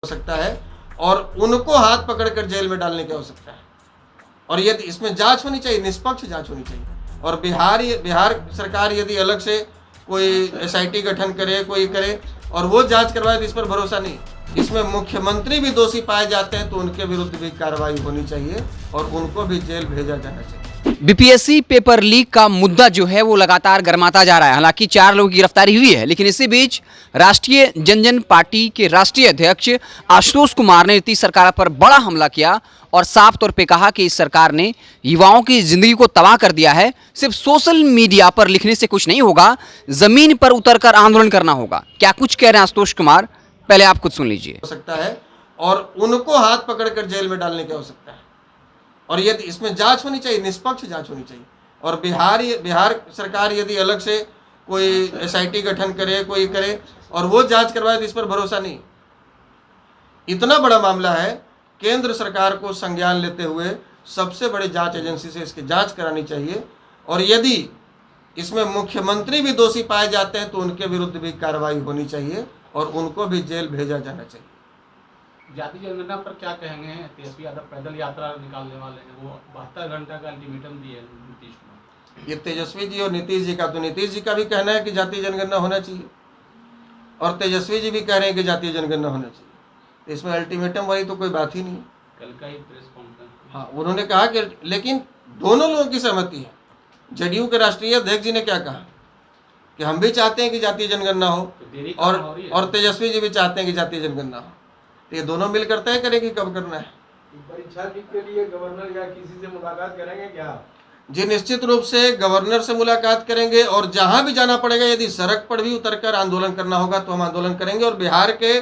हो सकता है और उनको हाथ पकड़कर जेल में डालने की आवश्यकता है। और यदि इसमें जांच होनी चाहिए, निष्पक्ष जांच होनी चाहिए। और बिहार सरकार यदि अलग से कोई एसआईटी गठन करे, कोई करे और वो जांच करवाए तो इस पर भरोसा नहीं। इसमें मुख्यमंत्री भी दोषी पाए जाते हैं तो उनके विरुद्ध भी कार्रवाई होनी चाहिए और उनको भी जेल भेजा जाना चाहिए। बीपीएससी पेपर लीक का मुद्दा जो है वो लगातार गर्माता जा रहा है। हालांकि 4 लोगों की गिरफ्तारी हुई है, लेकिन इसी बीच राष्ट्रीय जनजन पार्टी के राष्ट्रीय अध्यक्ष आशुतोष कुमार ने नीतीश सरकार पर बड़ा हमला किया और साफ तौर पे कहा कि इस सरकार ने युवाओं की जिंदगी को तबाह कर दिया है। सिर्फ सोशल मीडिया पर लिखने से कुछ नहीं होगा, जमीन पर उतरकर आंदोलन करना होगा। क्या कुछ कह रहे हैं आशुतोष कुमार, पहले आप खुद सुन लीजिए। हो सकता है और उनको हाथ पकड़कर जेल में डालने की आवश्यकता है। और यदि इसमें जांच होनी चाहिए, निष्पक्ष जांच होनी चाहिए। और बिहार सरकार यदि अलग से कोई एसआईटी गठन करे, कोई करे और वो जांच करवाए तो इस पर भरोसा नहीं। इतना बड़ा मामला है, केंद्र सरकार को संज्ञान लेते हुए सबसे बड़े जांच एजेंसी से इसकी जांच करानी चाहिए। और यदि इसमें मुख्यमंत्री भी दोषी पाए जाते हैं तो उनके विरुद्ध भी कार्रवाई होनी चाहिए और उनको भी जेल भेजा जाना चाहिए। जातीय जनगणना पर क्या कहेंगे? तेजस्वी यादव पैदल यात्रा निकालने वाले हैं, वो 72 घंटा का अल्टीमेटम दिए नीतीश कुमार। ये तेजस्वी जी और नीतीश जी का, तो नीतीश जी का भी कहना है कि जातीय जनगणना होना चाहिए और तेजस्वी जी भी कह रहे हैं कि जातीय जनगणना होना चाहिए। इसमें अल्टीमेटम वाली तो कोई बात ही नहीं है। कल का ही प्रेस कॉन्फ्रेंस, हाँ, उन्होंने कहा कि लेकिन दोनों लोगों की सहमति है। जदयू के राष्ट्रीय अध्यक्ष जी ने क्या कहा कि हम भी चाहते हैं कि जातीय जनगणना हो और तेजस्वी जी भी चाहते हैं कि जातीय जनगणना हो। तो ये दोनों मिलकर तय करेंगे कब करना है। परीक्षा के लिए गवर्नर या किसी से मुलाकात करेंगे क्या? जी, निश्चित रूप से गवर्नर से मुलाकात करेंगे और जहां भी जाना पड़ेगा, यदि सड़क पर भी उतरकर आंदोलन करना होगा तो हम आंदोलन करेंगे। और बिहार के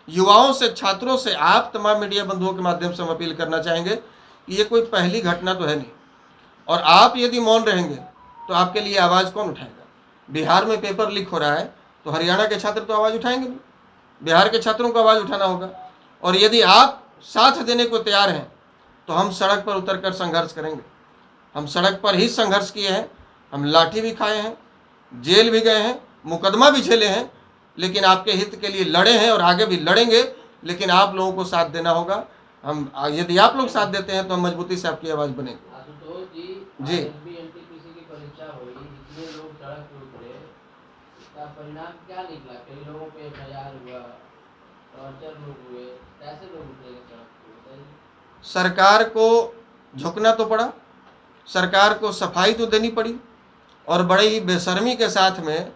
युवाओं से, छात्रों से, आप तमाम मीडिया बंधुओं के माध्यम से हम अपील करना चाहेंगे कि ये कोई पहली घटना तो है नहीं और आप यदि मौन रहेंगे तो आपके लिए आवाज़ कौन उठाएगा? बिहार में पेपर लीक हो रहा है तो हरियाणा के छात्र तो आवाज़ उठाएंगे, बिहार के छात्रों को आवाज़ उठाना होगा। और यदि आप साथ देने को तैयार हैं तो हम सड़क पर उतरकर संघर्ष करेंगे। हम सड़क पर ही संघर्ष किए हैं, हम लाठी भी खाए हैं, जेल भी गए हैं, मुकदमा भी झेले हैं, लेकिन आपके हित के लिए लड़े हैं और आगे भी लड़ेंगे। लेकिन आप लोगों को साथ देना होगा। हम यदि आप लोग साथ देते हैं तो हम मजबूती से आपकी आवाज़ बनेंगे। जी, एनटीपीसी की परीक्षा हुई, इतने लोग सड़क पर उतरे, इसका परिणाम क्या निकला? कई लोगों पे एफआईआर हुआ, टॉर्चर लोग हुए, कैसे लोग उतरेंगे सड़क पर? सरकार को झुकना तो पड़ा, सरकार को सफाई तो देनी पड़ी और बड़े ही बेशर्मी के साथ में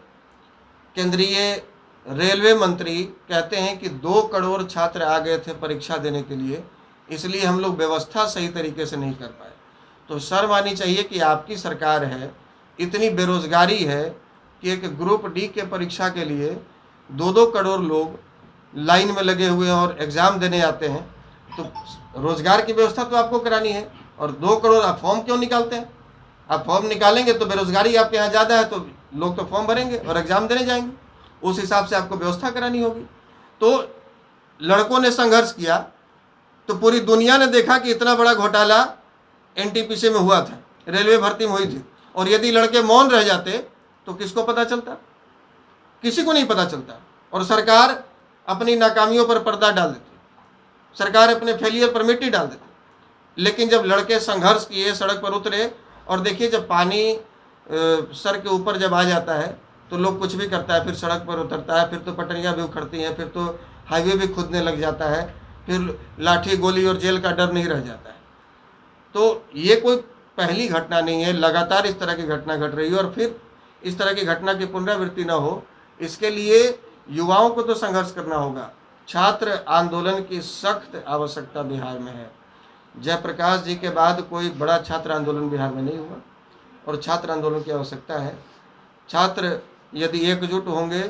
केंद्रीय रेलवे मंत्री कहते हैं कि 2 करोड़ छात्र आ गए थे परीक्षा देने के लिए, इसलिए हम लोग व्यवस्था सही तरीके से नहीं कर पाए। तो शर्म आनी चाहिए कि आपकी सरकार है, इतनी बेरोजगारी है कि एक ग्रुप डी के परीक्षा के लिए 2-2 करोड़ लोग लाइन में लगे हुए हैं और एग्ज़ाम देने आते हैं। तो रोज़गार की व्यवस्था तो आपको करानी है और 2 करोड़ आप फॉर्म क्यों निकालते हैं? आप फॉर्म निकालेंगे तो बेरोजगारी आपके यहाँ ज़्यादा है तो लोग तो फॉर्म भरेंगे और एग्ज़ाम देने जाएंगे। उस हिसाब से आपको व्यवस्था करानी होगी। तो लड़कों ने संघर्ष किया तो पूरी दुनिया ने देखा कि इतना बड़ा घोटाला एनटीपीसी में हुआ था, रेलवे भर्ती में हुई थी। और यदि लड़के मौन रह जाते तो किसको पता चलता? किसी को नहीं पता चलता। और सरकार अपनी नाकामियों पर पर्दा डाल देती, सरकार अपने फेलियर पर मिट्टी डाल देती। लेकिन जब लड़के संघर्ष किए, सड़क पर उतरे, और देखिए जब पानी सर के ऊपर जब आ जाता है तो लोग कुछ भी करता है, फिर सड़क पर उतरता है, फिर तो पटरियाँ भी उखड़ती हैं, फिर तो हाईवे भी खुदने लग जाता है, फिर लाठी गोली और जेल का डर नहीं रह जाता है। तो ये कोई पहली घटना नहीं है, लगातार इस तरह की घटना घट रही है और फिर इस तरह की घटना की पुनरावृत्ति ना हो, इसके लिए युवाओं को तो संघर्ष करना होगा। छात्र आंदोलन की सख्त आवश्यकता बिहार में है। जयप्रकाश जी के बाद कोई बड़ा छात्र आंदोलन बिहार में नहीं हुआ और छात्र आंदोलन की आवश्यकता है। छात्र यदि एकजुट होंगे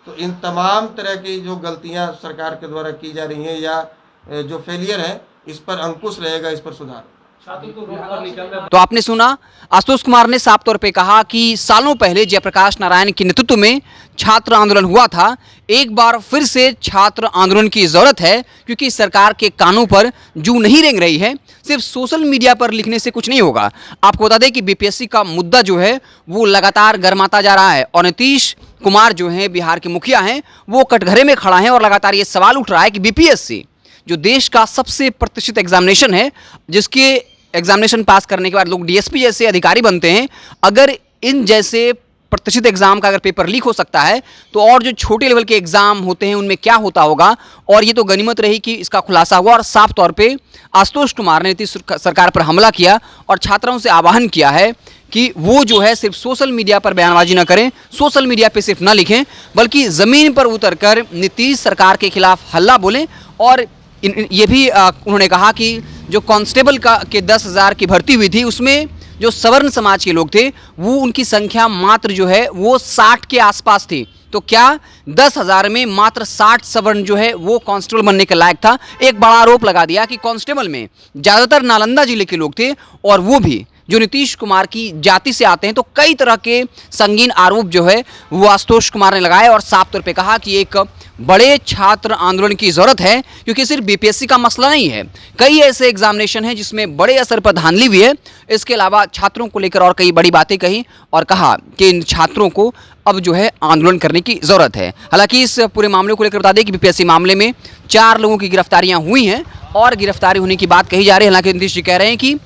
तो इन तमाम तरह की जो गलतियां सरकार के द्वारा की जा रही हैं या जो फेलियर है, इस पर अंकुश रहेगा, इस पर सुधार। तो आपने सुना, आशुतोष कुमार ने साफ तौर पे कहा कि सालों पहले जयप्रकाश नारायण के नेतृत्व में छात्र आंदोलन हुआ था। एक बार फिर से छात्र आंदोलन की जरूरत है, क्योंकि सरकार के कानों पर जू नहीं रेंग रही है। सिर्फ सोशल मीडिया पर लिखने से कुछ नहीं होगा। आपको बता दें कि बीपीएससी का मुद्दा जो है वो लगातार गर्माता जा रहा है और नीतीश कुमार जो हैं बिहार के मुखिया हैं, वो कटघरे में खड़ा है और लगातार ये सवाल उठ रहा है कि बीपीएससी जो देश का सबसे प्रतिष्ठित एग्जामिनेशन है, जिसके एग्जामिनेशन पास करने के बाद लोग डीएसपी जैसे अधिकारी बनते हैं, अगर इन जैसे प्रतिष्ठित एग्जाम का अगर पेपर लीक हो सकता है तो और जो छोटे लेवल के एग्जाम होते हैं उनमें क्या होता होगा। और ये तो गनीमत रही कि इसका खुलासा हुआ और साफ तौर पे आशुतोष कुमार ने नीतीश सरकार पर हमला किया और छात्रों से आह्वान किया है कि वो जो है सिर्फ सोशल मीडिया पर बयानबाजी ना करें, सोशल मीडिया पे सिर्फ ना लिखें, बल्कि ज़मीन पर उतरकर नीतीश सरकार के खिलाफ हल्ला बोलें। और ये भी उन्होंने कहा कि जो कांस्टेबल के 10,000 की भर्ती हुई थी उसमें जो सवर्ण समाज के लोग थे वो उनकी संख्या मात्र जो है वो 60 के आसपास थी। तो क्या 10,000 में मात्र 60 सवर्ण जो है वो कांस्टेबल बनने के लायक था? एक बड़ा आरोप लगा दिया कि कांस्टेबल में ज़्यादातर नालंदा जिले के लोग थे और वो भी जो नीतीश कुमार की जाति से आते हैं। तो कई तरह के संगीन आरोप जो है वो आशुतोष कुमार ने लगाए और साफ तौर पे कहा कि एक बड़े छात्र आंदोलन की ज़रूरत है, क्योंकि सिर्फ बीपीएससी का मसला नहीं है, कई ऐसे एग्जामिनेशन हैं जिसमें बड़े असर पर धांधली हुई है। इसके अलावा छात्रों को लेकर और कई बड़ी बातें कही और कहा कि इन छात्रों को अब जो है आंदोलन करने की ज़रूरत है। हालांकि इस पूरे मामले को लेकर बता दें कि बीपीएससी मामले में 4 लोगों की गिरफ्तारियां हुई हैं और गिरफ्तारी होने की बात कही जा रही है। हालांकि नीतीश जी कह रहे हैं कि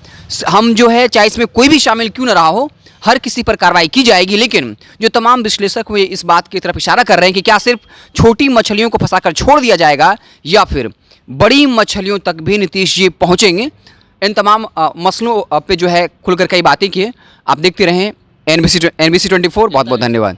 हम जो है चाहे इसमें कोई भी शामिल क्यों न रहा हो, हर किसी पर कार्रवाई की जाएगी। लेकिन जो तमाम विश्लेषक हुए इस बात की तरफ इशारा कर रहे हैं कि क्या सिर्फ छोटी मछलियों को फंसाकर छोड़ दिया जाएगा या फिर बड़ी मछलियों तक भी नीतीश जी पहुंचेंगे। इन तमाम मसलों पे जो है खुलकर कई बातें की है। आप देखते रहें NBC 24। बहुत बहुत धन्यवाद।